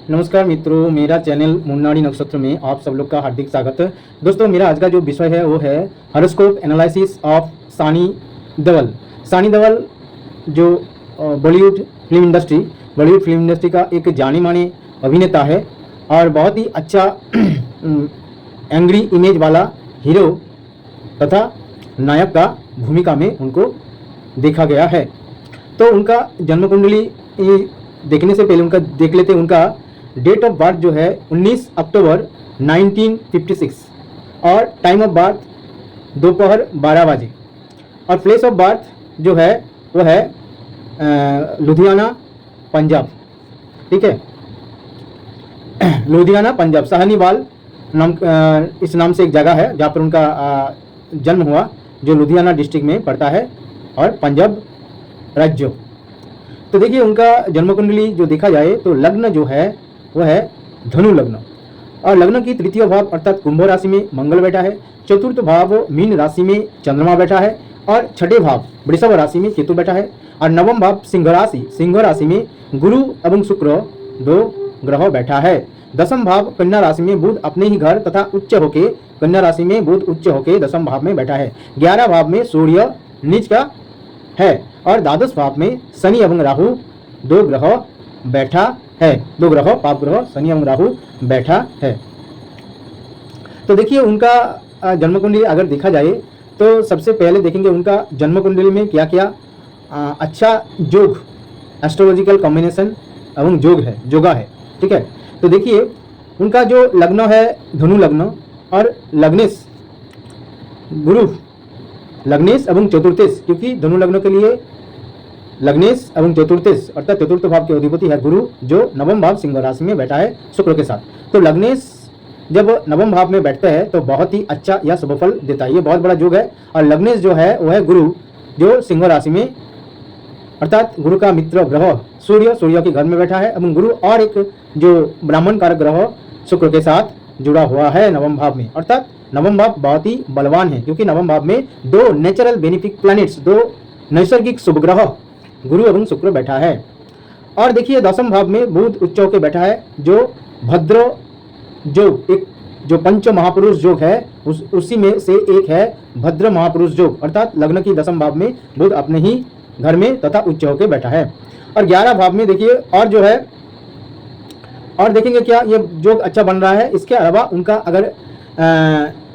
नमस्कार मित्रों, मेरा चैनल मुन्नाडी नक्षत्र में आप सब लोग का हार्दिक स्वागत है। दोस्तों, मेरा आज का जो विषय है वो है हॉरोस्कोप एनालिसिस ऑफ सानी देओल। सानी देओल जो बॉलीवुड फिल्म इंडस्ट्री का एक जाने माने अभिनेता है और बहुत ही अच्छा एंग्री इमेज वाला हीरो तथा नायक का भूमिका में उनको देखा गया है। तो उनका जन्म कुंडली देखने से पहले उनका देख लेते हैं। उनका डेट ऑफ बर्थ जो है 19 अक्टूबर 1956 और टाइम ऑफ बर्थ दोपहर 12 बजे और प्लेस ऑफ बर्थ जो है वो है लुधियाना पंजाब। ठीक है, लुधियाना पंजाब, साहनीवाल नाम इस नाम से एक जगह है जहाँ पर उनका जन्म हुआ, जो लुधियाना डिस्ट्रिक्ट में पड़ता है और पंजाब राज्य। तो देखिए, उनका जन्म कुंडली जो देखा जाए तो लग्न जो है वह है धनु लग्न और लग्न की तृतीय भाव अर्थात कुंभ राशि में मंगल बैठा है, चतुर्थ भाव मीन राशि में चंद्रमा बैठा है और छठे भाव वृषभ राशि में केतु बैठा है और नवम भाव सिंह राशि में गुरु एवं शुक्र दो ग्रह बैठा है। दसम भाव कन्या राशि में बुध अपने ही घर तथा उच्च होके कन्या राशि में बुध उच्च होके दसम भाव में बैठा है। 11 भाव में सूर्य नीच का है और द्वादश भाव में शनि एवं राहु दो ग्रह बैठा है। दो ग्रह पाप ग्रह शनि एवं राहु बैठा है। तो देखिए, उनका जन्म कुंडली अगर देखा जाए तो सबसे पहले देखेंगे उनका जन्म कुंडली में क्या क्या अच्छा योग एस्ट्रोलॉजिकल कॉम्बिनेशन एवं जोगा है। ठीक है, तो देखिए उनका जो लग्न है धनु लग्न और लग्नेश एवं चतुर्थेश, क्योंकि धनु लग्न के लिए लग्नेश एवं चतुर्थेश अर्थात चतुर्थ भाव के अधिपति है गुरु, जो नवम भाव सिंह राशि में बैठा है शुक्र के साथ। तो लग्नेश जब नवम भाव में बैठता है तो बहुत ही अच्छा या शुभ फल देता है, ये बहुत बड़ा योग है। और लग्नेश जो है वह है गुरु, जो सिंह राशि में अर्थात गुरु का मित्र ग्रह सूर्य के घर में बैठा है एवं गुरु और एक जो ब्राह्मण कारक ग्रह शुक्र के साथ जुड़ा हुआ है नवम भाव में। अर्थात नवम भाव बहुत ही बलवान है, क्योंकि नवम भाव में दो नेचुरल बेनिफिक प्लैनेट्स, दो नैसर्गिक शुभ ग्रह गुरु एवं शुक्र बैठा है। और देखिए दसम भाव में बुध उच्च होकर बैठा है, जो भद्र योग, एक जो पंच महापुरुष योग है उसी में से एक है भद्र महापुरुष योग। अर्थात लग्न की दसम भाव में बुध अपने ही घर में तथा उच्च होकर बैठा है। और 11 भाव में देखिए और जो है और देखेंगे क्या ये योग अच्छा बन रहा है। इसके अलावा उनका अगर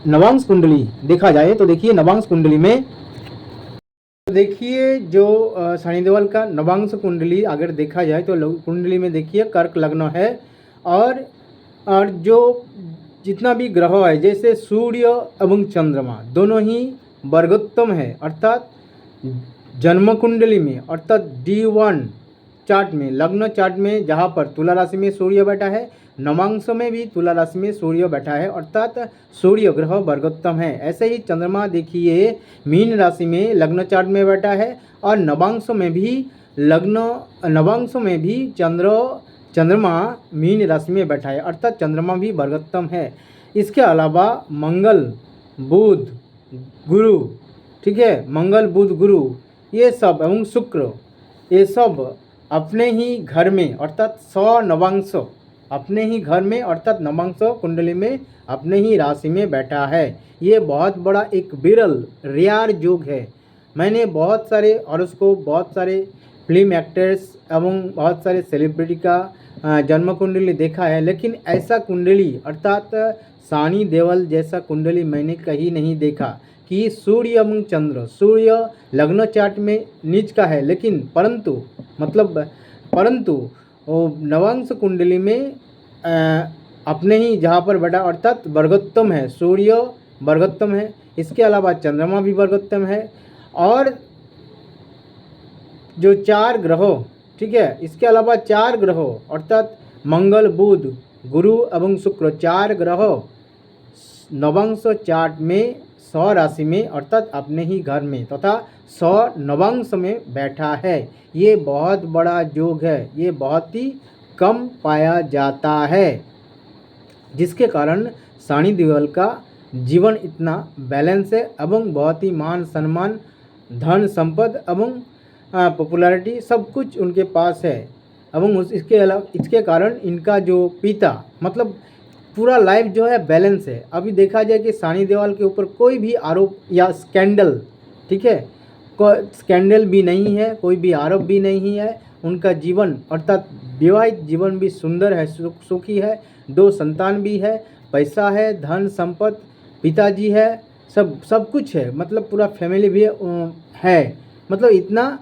नवांश कुंडली देखा जाए तो देखिए नवांश कुंडली में देखिए जो सानी देओल का नवांश कुंडली अगर देखा जाए तो कुंडली में देखिए कर्क लग्न है और जो जितना भी ग्रह है जैसे सूर्य एवं चंद्रमा दोनों ही वर्गोत्तम है। अर्थात जन्म कुंडली में अर्थात D1 चार्ट में लग्न चार्ट में जहाँ पर तुला राशि में सूर्य बैठा है, नवांश में भी तुला राशि में सूर्य बैठा है, अर्थात सूर्य ग्रह वर्गोत्तम है। ऐसे ही चंद्रमा देखिए मीन राशि में लग्न चार्ट में बैठा है और नवांश में भी चंद्रमा मीन राशि में बैठा है, अर्थात चंद्रमा भी वर्गोत्तम है। इसके अलावा मंगल बुध गुरु, ठीक है, मंगल बुध गुरु ये सब एवं शुक्र ये सब अपने ही घर में अर्थात नवांश अपने ही घर में अर्थात नवांश कुंडली में अपने ही राशि में बैठा है। ये बहुत बड़ा एक विरल रेयर योग है। मैंने बहुत सारे हॉरोस्कोप, बहुत सारे फिल्म एक्टर्स एवं बहुत सारे सेलिब्रिटी का जन्म कुंडली देखा है, लेकिन ऐसा कुंडली अर्थात सानी देओल जैसा कुंडली मैंने कहीं नहीं देखा कि सूर्य एवं चंद्र, सूर्य लग्न चार्ट में नीच का है, लेकिन परंतु नवांश कुंडली में अपने ही जहाँ पर बैठा अर्थात वर्गोत्तम है, सूर्य वर्गोत्तम है। इसके अलावा चंद्रमा भी वर्गोत्तम है और जो 4 ग्रहों, ठीक है, इसके अलावा 4 ग्रहों अर्थात मंगल बुध गुरु एवं शुक्र 4 ग्रह नवांश चार्ट में 100 राशि में अर्थात अपने ही घर में तथा 100 नवांश में बैठा है। ये बहुत बड़ा योग है, ये बहुत ही कम पाया जाता है, जिसके कारण सानी देओल का जीवन इतना बैलेंस है एवं बहुत ही मान सम्मान धन संपद एवं पॉपुलैरिटी सब कुछ उनके पास है। एवं इसके अलावा इसके कारण इनका जो पिता मतलब पूरा लाइफ जो है बैलेंस है। अभी देखा जाए कि सानी देओल के ऊपर कोई भी आरोप या स्कैंडल, ठीक है, कोई स्कैंडल भी नहीं है, कोई भी आरोप भी नहीं है। उनका जीवन अर्थात विवाहित जीवन भी सुंदर है, सुखी है, 2 संतान भी है, पैसा है, धन संपत्ति, पिताजी है, सब कुछ है, मतलब पूरा फैमिली भी है। मतलब इतना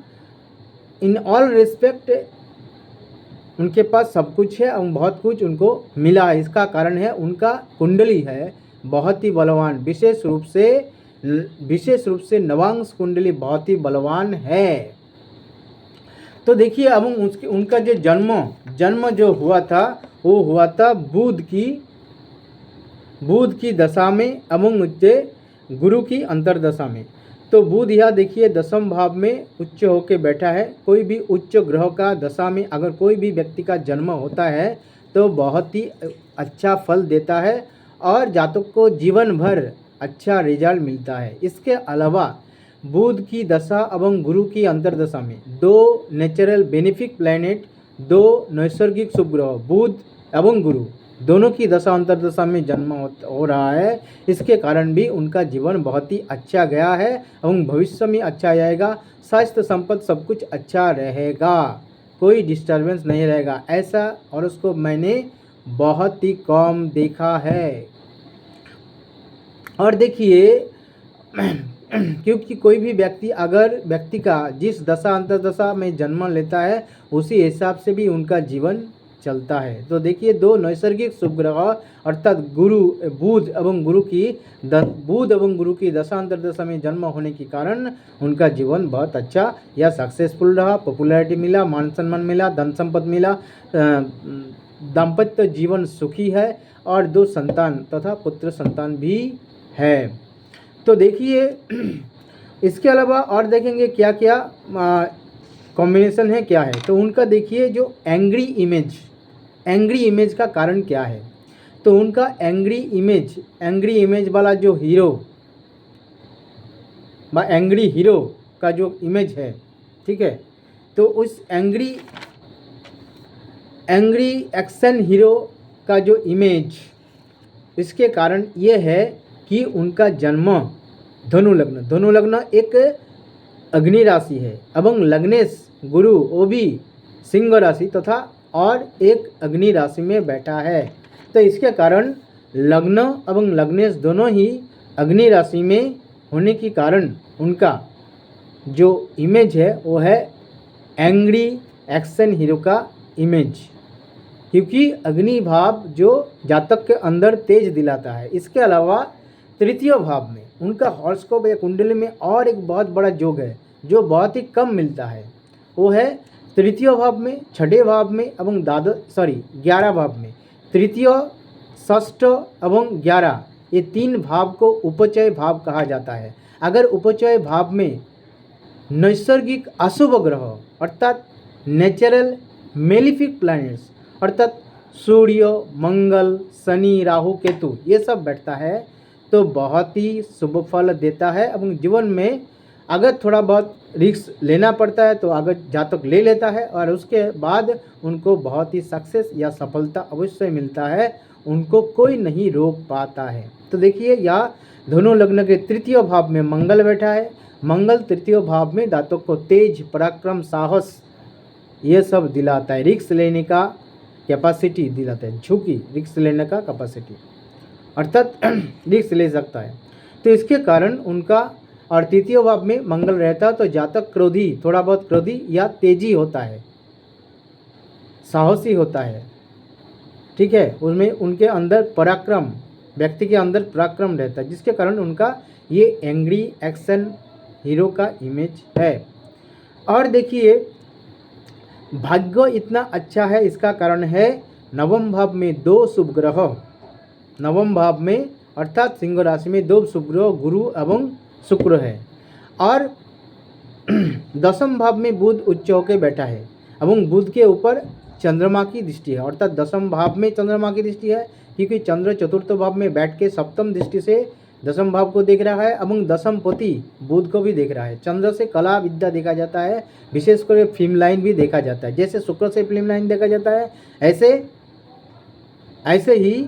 इन ऑल रिस्पेक्ट उनके पास सब कुछ है और बहुत कुछ उनको मिला है। इसका कारण है उनका कुंडली है बहुत ही बलवान, विशेष रूप से नवांश कुंडली बहुत ही बलवान है। तो देखिए अब उनका जो जन्म जो हुआ था वो हुआ था बुध की दशा में एवं गुरु की अंतरदशा में। तो बुध यहाँ देखिए 10वें भाव में उच्च होके बैठा है। कोई भी उच्च ग्रह का दशा में अगर कोई भी व्यक्ति का जन्म होता है तो बहुत ही अच्छा फल देता है और जातक को जीवन भर अच्छा रिजल्ट मिलता है। इसके अलावा बुध की दशा एवं गुरु की अंतरदशा में 2 नेचुरल बेनिफिक प्लैनेट, 2 नैसर्गिक शुभ ग्रह बुध एवं गुरु दोनों की दशा अंतरदशा में जन्म हो रहा है। इसके कारण भी उनका जीवन बहुत ही अच्छा गया है एवं भविष्य में अच्छा जाएगा। स्वास्थ्य संपत्ति सब कुछ अच्छा रहेगा, कोई डिस्टर्बेंस नहीं रहेगा। ऐसा और उसको मैंने बहुत ही कम देखा है। और देखिए क्योंकि कोई भी व्यक्ति का जिस दशा अंतरदशा में जन्म लेता है उसी हिसाब से भी उनका जीवन चलता है। तो देखिए 2 नैसर्गिक शुभ ग्रह अर्थात बुध एवं गुरु की दशा अंतरदशा में जन्म होने के कारण उनका जीवन बहुत अच्छा या सक्सेसफुल रहा, पॉपुलैरिटी मिला, मान सम्मान मिला, धन संपत्ति मिला, दाम्पत्य जीवन सुखी है और 2 संतान तथा पुत्र संतान भी है। तो देखिए इसके अलावा और देखेंगे क्या क्या कॉम्बिनेशन है, क्या है। तो उनका देखिए जो एंग्री इमेज का कारण क्या है। तो उनका एंग्री इमेज वाला जो एंग्री हीरो का जो इमेज है, ठीक है, तो उस एंग्री एक्शन हीरो का जो इमेज, इसके कारण ये है कि उनका जन्म धनु लग्न एक अग्नि राशि है एवं लग्नेश गुरु वो भी सिंह राशि तथा और एक अग्नि राशि में बैठा है। तो इसके कारण लग्न एवं लग्नेश दोनों ही अग्नि राशि में होने के कारण उनका जो इमेज है वो है एंग्री एक्शन हीरो का इमेज, क्योंकि अग्नि भाव जो जातक के अंदर तेज दिलाता है। इसके अलावा 3य भाव में उनका हॉरोस्कोप या कुंडली में और एक बहुत बड़ा योग है जो बहुत ही कम मिलता है, वो है 3य भाव में, 6ठे भाव में एवं 11 भाव में। 3य, 6ठ एवं 11 ये 3 भाव को उपचय भाव कहा जाता है। अगर उपचय भाव में नैसर्गिक अशुभ ग्रह अर्थात नेचुरल मेलिफिक प्लैनेट्स अर्थात सूर्य, मंगल, शनि, राहु, केतु ये सब बैठता है तो बहुत ही शुभ फल देता है। एवं जीवन में अगर थोड़ा बहुत रिस्क लेना पड़ता है तो अगर जातक ले लेता है और उसके बाद उनको बहुत ही सक्सेस या सफलता अवश्य मिलता है, उनको कोई नहीं रोक पाता है। तो देखिए यहाँ धनु लग्न के 3य भाव में मंगल बैठा है। मंगल 3य भाव में जातक को तेज, पराक्रम, साहस ये सब दिलाता है, रिस्क लेने का कैपेसिटी दिलाता है, झुकी रिस्क लेने का कैपेसिटी अर्थात रिस्क ले सकता है। तो इसके कारण उनका और 3य भाव में मंगल रहता है तो जातक क्रोधी, थोड़ा बहुत क्रोधी या तेजी होता है, साहसी होता है, ठीक है, उसमें उनके अंदर पराक्रम, व्यक्ति के अंदर पराक्रम रहता है, जिसके कारण उनका ये एंग्री एक्शन हीरो का इमेज है। और देखिए भाग्य इतना अच्छा है, इसका कारण है 9वें भाव में 2 शुभ ग्रह, 9वें भाव में अर्थात सिंह राशि में 2 शुभ ग्रह गुरु एवं शुक्र है। और 10वें भाव में बुध उच्च होकर बैठा है एवं बुध के ऊपर चंद्रमा की दृष्टि है अर्थात 10वें भाव में चंद्रमा की दृष्टि है, क्योंकि चंद्र 4th भाव में बैठ के 7वीं दृष्टि से दशम भाव को देख रहा है एवं दशम पति बुध को भी देख रहा है। चंद्र से कला विद्या देखा जाता है, विशेषकर फिल्म लाइन भी देखा जाता है। जैसे शुक्र से फिल्म लाइन देखा जाता है, ऐसे ही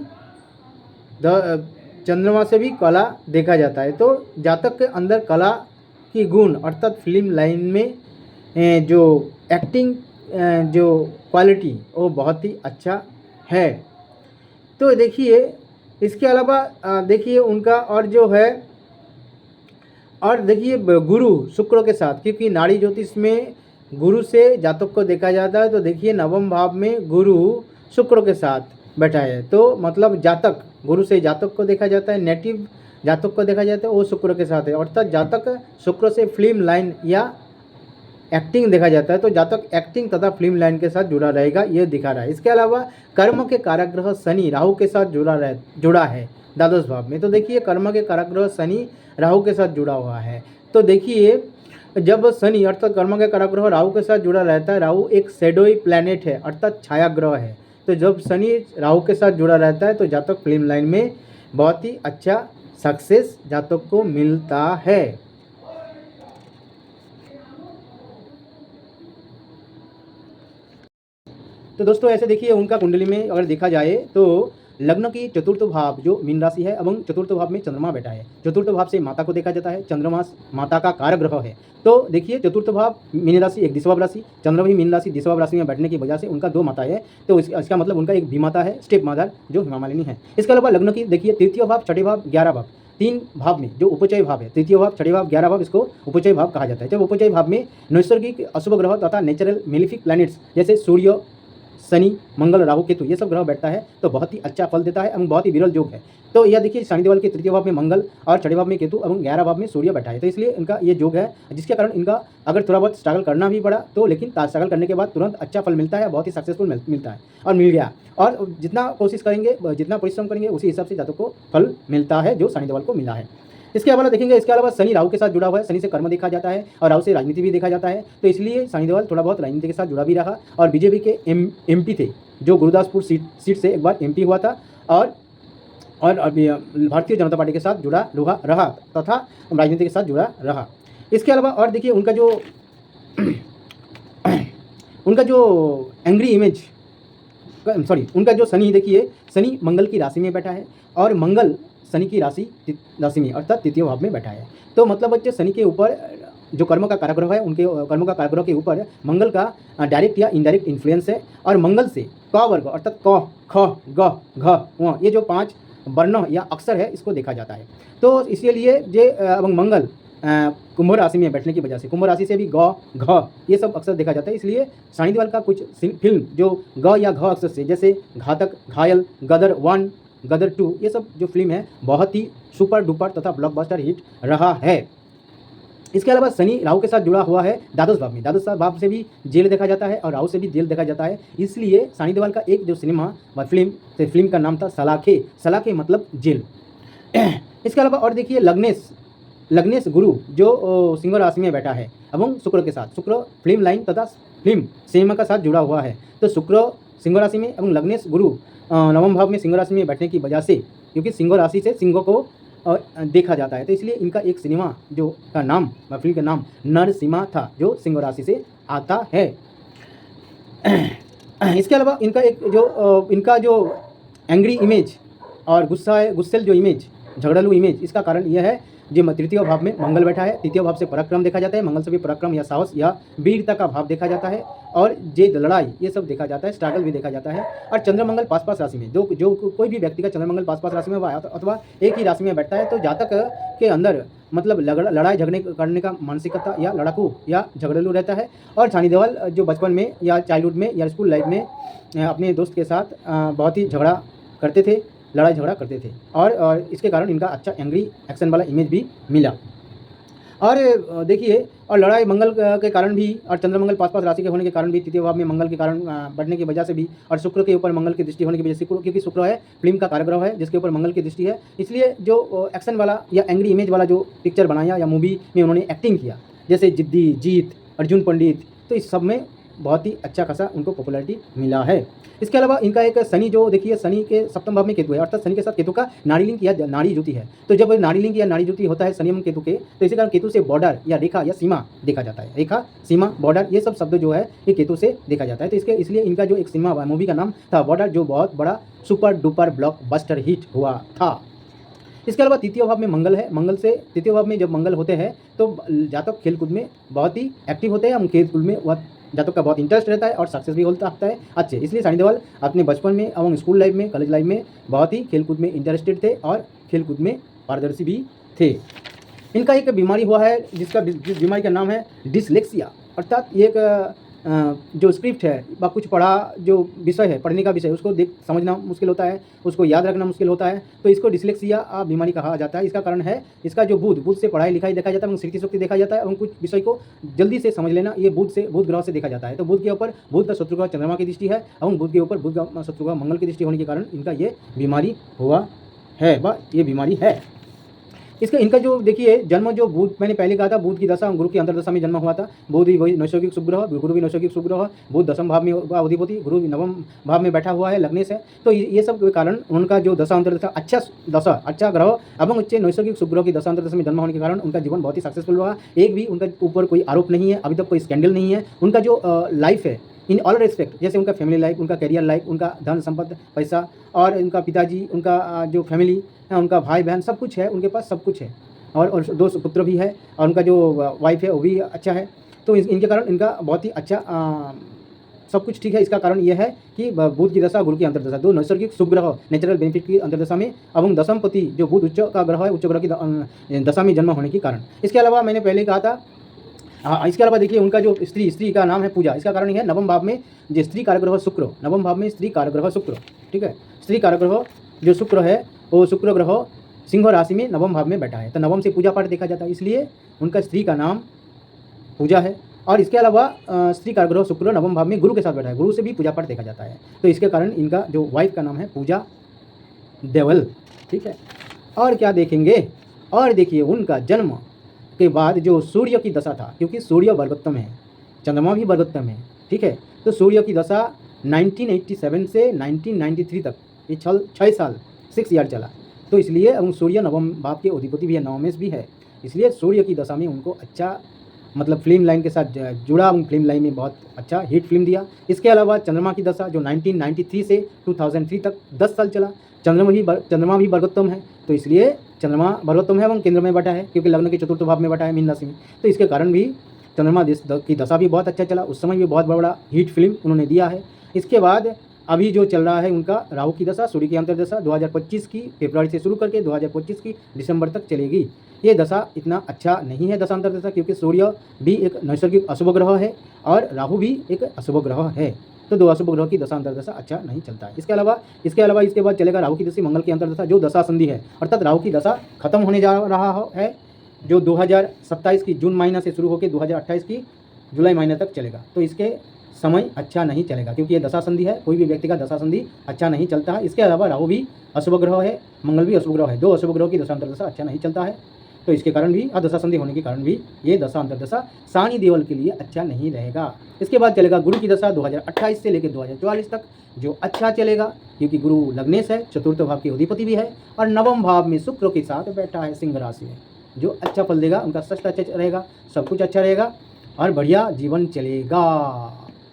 चंद्रमा से भी कला देखा जाता है। तो जातक के अंदर कला की गुण अर्थात फिल्म लाइन में जो एक्टिंग जो क्वालिटी वो बहुत ही अच्छा है। तो देखिए इसके अलावा देखिए उनका और जो है, और देखिए गुरु शुक्र के साथ, क्योंकि नाड़ी ज्योतिष में गुरु से जातक को देखा जाता है। तो देखिए नवम भाव में गुरु शुक्र के साथ बैठा है, तो मतलब जातक गुरु से जातक को देखा जाता है, नेटिव जातक को देखा जाता है वो शुक्र के साथ है। अर्थात जातक शुक्र से फिल्म लाइन या एक्टिंग देखा जाता है, तो जातक एक्टिंग तथा फिल्म लाइन के साथ जुड़ा रहेगा, ये दिखा रहा है। इसके अलावा कर्म के कारक ग्रह शनि राहु के साथ जुड़ा है द्वादश भाव में। तो देखिए कर्म के कारक ग्रह शनि राहु के साथ जुड़ा हुआ है। तो देखिए जब शनि अर्थात कर्म के कारक ग्रह राहु के साथ जुड़ा रहता है, राहु एक शैडोई प्लैनेट है अर्थात छाया ग्रह है। तो जब शनि राहु के साथ जुड़ा रहता है तो जातक फिल्म लाइन में बहुत ही अच्छा सक्सेस जातक को मिलता है। तो दोस्तों ऐसे देखिए उनका कुंडली में अगर देखा जाए तो लग्न की चतुर्थ भाव जो मीन राशि है एवं चतुर्थ भाव में चंद्रमा बैठा है। चतुर्थ भाव से माता को देखा जाता है, चंद्रमा माता का कारक ग्रह है। तो देखिए चतुर्थ भाव मीन राशि एक दिशा राशि, चंद्रमा भी मीन राशि दिशा राशि में बैठने की वजह से उनका 2 माता है। तो इसका मतलब उनका एक भी माता है स्टेप मदर जो हेमा मालिनी है। इसके अलावा लग्न की देखिए तृतीय भाव, छठे भाव, 11 भाव, 3 भाव में जो उपचय भाव है, तृतीय भाव, छठे भाव, 11 भाव, इसको उपचय भाव कहा जाता है। जब उपचय भाव में नैसर्गिक अशुभ ग्रह तथा नेचुरल मेलिफिक प्लैनेट्स जैसे सूर्य, शनि, मंगल, राहु, केतु ये सब ग्रह बैठता है तो बहुत ही अच्छा फल देता है एवं बहुत ही विरल योग है। तो यह देखिए शनिदेव के तृतीय भाव में मंगल और छठे भाव में केतु एवं 11 भाव में सूर्य बैठा है। तो इसलिए इनका ये योग है, जिसके कारण इनका अगर थोड़ा बहुत स्ट्रगल करना भी पड़ा तो लेकिन स्ट्रगल करने के बाद तुरंत अच्छा फल मिलता है, बहुत ही सक्सेसफुल मिलता है और मिल गया। और जितना कोशिश करेंगे, जितना परिश्रम करेंगे उसी हिसाब से जातक को फल मिलता है जो शनिदेव को मिला है। इसके अलावा देखेंगे, इसके अलावा शनि राहु के साथ जुड़ा हुआ है, शनि से कर्म देखा जाता है और राहु से राजनीति भी देखा जाता है। तो इसलिए शनि देवल थोड़ा बहुत राजनीति के साथ जुड़ा भी रहा और बीजेपी के एमपी थे जो गुरुदासपुर सीट से एक बार एमपी हुआ था और भारतीय जनता पार्टी के साथ जुड़ा रहा तथा राजनीति के साथ जुड़ा रहा। इसके अलावा और देखिए उनका जो एंग्री इमेज उनका जो शनि, देखिए शनि मंगल की राशि में बैठा है और मंगल शनि की राशि में अर्थात तृतीय भाव में बैठा है। तो मतलब बच्चे शनि के ऊपर जो कर्म का कारक ग्रह है, उनके कर्म का कारक ग्रह के ऊपर मंगल का डायरेक्ट या इनडायरेक्ट इन्फ्लुएंस है और मंगल से क वर्ग अर्थात क, ख, ग, घ, ये जो 5 वर्ण या अक्षर है इसको देखा जाता है। तो इसलिए एवं मंगल कुंभ राशि में बैठने की वजह से कुंभ राशि से भी ग, घ ये सब अक्षर देखा जाता है। इसलिए शनिदेव का कुछ फिल्म जो ग या घ अक्षर से, जैसे घातक, घायल, गदर 1, गदर 2 ये सब जो फिल्म है बहुत ही सुपर डुपर तथा ब्लॉकबस्टर हिट रहा है। इसके अलावा शनि राहु के साथ जुड़ा हुआ है द्वादश भाव में, द्वादश भाव से भी जेल देखा जाता है और राहु से भी जेल देखा जाता है। इसलिए शनि देवल का एक जो सिनेमा व फिल्म का नाम था सलाखे मतलब जेल। इसके अलावा और देखिए लग्नेश गुरु जो सिंह राशि में बैठा है एवं शुक्र के साथ, शुक्र फिल्म लाइन तथा फिल्म सिनेमा का साथ जुड़ा हुआ है। तो शुक्र सिंह राशि में एवं लग्नेश गुरु नवम भाव में सिंह राशि में बैठने की वजह से, क्योंकि सिंह राशि से सिंह को देखा जाता है, तो इसलिए इनका एक सिनेमा जो का नाम फिल्म का नाम नरसिम्हा था जो सिंह राशि से आता है। इसके अलावा इनका जो एंग्री इमेज और गुस्सेल जो इमेज, झगड़ालू इमेज, इसका कारण यह है जो तृतीय भाव में मंगल बैठा है। तृतीय भाव से पराक्रम देखा जाता है, मंगल से भी पराक्रम या साहस या वीरता का भाव देखा जाता है और जेद, लड़ाई ये सब देखा जाता है, स्ट्रगल भी देखा जाता है। और चंद्रमंगल पास राशि में जो कोई भी व्यक्ति का चंद्रमंगल पास राशि में अथवा एक ही राशि में बैठता है तो जातक के अंदर मतलब लड़ाई झगड़े करने का मानसिकता या लड़ाकू या झगड़ेलू रहता है। और शनि देवल जो बचपन में या चाइल्डहुड में या स्कूल लाइफ में अपने दोस्त के साथ बहुत ही झगड़ा करते थे, लड़ाई झगड़ा करते थे और इसके कारण इनका अच्छा एंग्री एक्शन वाला इमेज भी मिला। और देखिए और लड़ाई मंगल के कारण भी और चंद्रमंगल पास राशि के होने के कारण भी, तृतीय भाव में मंगल के कारण बढ़ने की वजह से भी और शुक्र के ऊपर मंगल की दृष्टि होने की वजह से, क्योंकि शुक्र है फिल्म का कारक है जिसके ऊपर मंगल की दृष्टि है, इसलिए जो एक्शन वाला या एंग्री इमेज वाला जो पिक्चर बनाया या मूवी में उन्होंने एक्टिंग किया, जैसे जिद्दी, जीत, अर्जुन पंडित, तो इस सब में बहुत ही अच्छा खासा उनको पॉपुलैरिटी मिला है। इसके अलावा इनका एक शनि, जो देखिए शनि के सप्तम भाव में केतु है, अर्थात शनि के साथ केतु का नाड़ी लिंक या नाड़ी जुति है। तो जब नाड़ी लिंक या नाड़ी जुति होता है शनि एवं केतु के, तो इसी कारण केतु से बॉर्डर या रेखा या सीमा देखा जाता है। रेखा, सीमा, बॉर्डर, ये सब शब्द जो है ये केतु से देखा जाता है। तो इसलिए इनका जो एक सिनेमा मूवी का नाम था बॉर्डर, जो बहुत बड़ा सुपर डुपर ब्लॉकबस्टर हिट हुआ था। इसके अलावा तृतीय भाव में मंगल है। मंगल से तृतीय भाव में जब मंगल होते हैं तो जातक खेलकूद में बहुत ही एक्टिव होते हैं, हम खेलकूद में वह जातक का बहुत इंटरेस्ट रहता है और सक्सेस भी होता है अच्छे। इसलिए सानी देओल अपने बचपन में एवं स्कूल लाइफ में, कॉलेज लाइफ में बहुत ही खेलकूद में इंटरेस्टेड थे और खेलकूद में पारदर्शी भी थे। इनका एक बीमारी हुआ है जिस बीमारी का नाम है डिसलेक्सिया, अर्थात ये एक जो स्क्रिप्ट है व कुछ पढ़ा जो विषय है, पढ़ने का विषय, उसको समझना मुश्किल होता है, उसको याद रखना मुश्किल होता है, तो इसको डिसलेक्सिया बीमारी कहा जाता है। इसका कारण है इसका जो बुध से पढ़ाई लिखाई देखा जाता है, स्मृति शक्ति देखा जाता है और कुछ विषय को जल्दी से समझ लेना, ये बुध ग्रह से देखा जाता है। तो बुध के ऊपर बुध का शत्रु ग्रह चंद्रमा की दृष्टि है और बुध के ऊपर बुध का शत्रु ग्रह मंगल की दृष्टि होने के कारण इनका ये बीमारी हुआ है व ये बीमारी है। इनका जो देखिए जन्म जो बुध, मैंने पहले कहा था बुध की दशा गुरु की अंतर्दशा में जन्म हुआ था। बुध भी वही नैसर्गिक शुभ ग्रह, गुरु भी नैसर्गिक शुभ ग्रह, बुध दशम भाव में अधिपति, गुरु भी नवम भाव में बैठा हुआ है लग्न से। तो ये सब के कारण उनका जो दशा अंतर्दशा अच्छा ग्रह एवं अच्छे नैसर्गिक शुभ ग्रह की दशा अंतर्दशा में जन्म होने के कारण उनका जीवन बहुत ही सक्सेसफुल रहा। एक भी उनका ऊपर कोई आरोप नहीं है, अभी तक कोई स्कैंडल नहीं है। उनका जो लाइफ है इन ऑल रेस्पेक्ट, जैसे उनका फैमिली लाइफ, उनका करियर लाइफ, उनका धन संपत्ति पैसा और उनका पिताजी, उनका जो फैमिली है, उनका भाई बहन, सब कुछ है उनके पास, सब कुछ है और 2 पुत्र भी है और उनका जो वाइफ है वो भी अच्छा है। तो इनके कारण इनका बहुत ही अच्छा सब कुछ ठीक है। इसका कारण यह है कि बुध की दशा गुरु की अंतर्दशा, 2 नैसर्गिक शुभ ग्रह नेचुरल बेनिफिट की अंतर्दशा में एवं दशम पति जो बुध उच्च का ग्रह है, उच्च ग्रह की दशा में जन्म होने के कारण। इसके अलावा मैंने पहले कहा था इसके अलावा देखिए उनका जो स्त्री का नाम है पूजा। इसका कारण है नवम भाव में जो स्त्री कारक ग्रह शुक्र, नवम भाव में स्त्री कारक ग्रह शुक्र, ठीक है। स्त्री कारक ग्रह जो शुक्र है वो शुक्र ग्रह सिंह राशि में नवम भाव में बैठा है, तो नवम से पूजा पाठ देखा जाता है, इसलिए उनका स्त्री का नाम पूजा है। और इसके अलावा स्त्री कारक ग्रह शुक्र नवम भाव में गुरु के साथ बैठा है, गुरु से भी पूजा पाठ देखा जाता है, तो इसके कारण इनका जो वाइफ का नाम है पूजा देवल, ठीक है। और क्या देखेंगे, और देखिए उनका जन्म के बाद जो सूर्य की दशा था, क्योंकि सूर्य वर्गोत्तम है, चंद्रमा भी वर्गोत्तम है, ठीक है। तो सूर्य की दशा 1987 से 1993 तक ये 6 साल 6 ईयर चला, तो इसलिए सूर्य नवम भाव के अधिपति भी है, नवमेश भी है, इसलिए सूर्य की दशा में उनको अच्छा मतलब फिल्म लाइन के साथ जुड़ा, उन फिल्म लाइन में बहुत अच्छा हिट फिल्म दिया। इसके अलावा चंद्रमा की दशा जो 1993 से 2003 तक 10 साल चला, चंद्रमा भी वर्गोत्तम है, तो इसलिए चंद्रमा वर्गोत्तम है एवं केंद्र में बैठा है, क्योंकि लग्न के चतुर्थ भाव में बैठा है मीन राशि में, तो इसके कारण भी चंद्रमा की दशा भी बहुत अच्छा चला, उस समय भी बहुत बड़ा हिट फिल्म उन्होंने दिया है। इसके बाद अभी जो चल रहा है उनका राहु की दशा, सूर्य की अंतर्दशा 2025 की फरवरी से शुरू करके 2025 की दिसंबर तक चलेगी। ये दशा इतना अच्छा नहीं है दशा अंतर्दशा, क्योंकि सूर्य भी एक नैसर्गिक अशुभ ग्रह है और राहु भी एक अशुभ ग्रह है, तो 2 अशुभ ग्रह की दशा अंतर्दशा अच्छा नहीं चलता है। इसके अलावा इसके बाद चलेगा राहु की दशा मंगल की अंतर्दशा, जो दशा संधि है, अर्थात राहु की दशा खत्म होने जा रहा है, जो 2027 की जून महीना से शुरू होकर 2028 की जुलाई महीने तक चलेगा, तो इसके समय अच्छा नहीं चलेगा, क्योंकि ये दशा संधि है, कोई भी व्यक्ति का दशा संधि अच्छा नहीं चलता है। इसके अलावा राहु भी अशुभ ग्रह है, मंगल भी अशुभ ग्रह है, 2 अशुभ ग्रहों की दशा अंतर्दशा अच्छा नहीं चलता है, तो इसके कारण भी दशा संधि होने के कारण भी ये दशा अंतर्दशा सानी देओल के लिए अच्छा नहीं रहेगा। इसके बाद चलेगा गुरु की दशा 2028 से लेकर 2044 तक, जो अच्छा चलेगा, क्योंकि गुरु लग्नेश है, चतुर्थ भाव के अधिपति भी है और नवम भाव में शुक्र के साथ बैठा है सिंह राशि में, जो अच्छा फल देगा, उनका स्वास्थ्य अच्छा रहेगा, सब कुछ अच्छा रहेगा और बढ़िया जीवन चलेगा।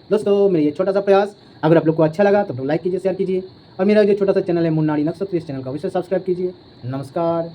दोस्तों मेरा ये छोटा सा प्रयास अगर आप लोग को अच्छा लगा तो लाइक कीजिए, शेयर कीजिए और मेरा जो छोटा सा चैनल है मुन्नाडी नक्षत्र, इस चैनल का अवश्य सब्सक्राइब कीजिए। नमस्कार।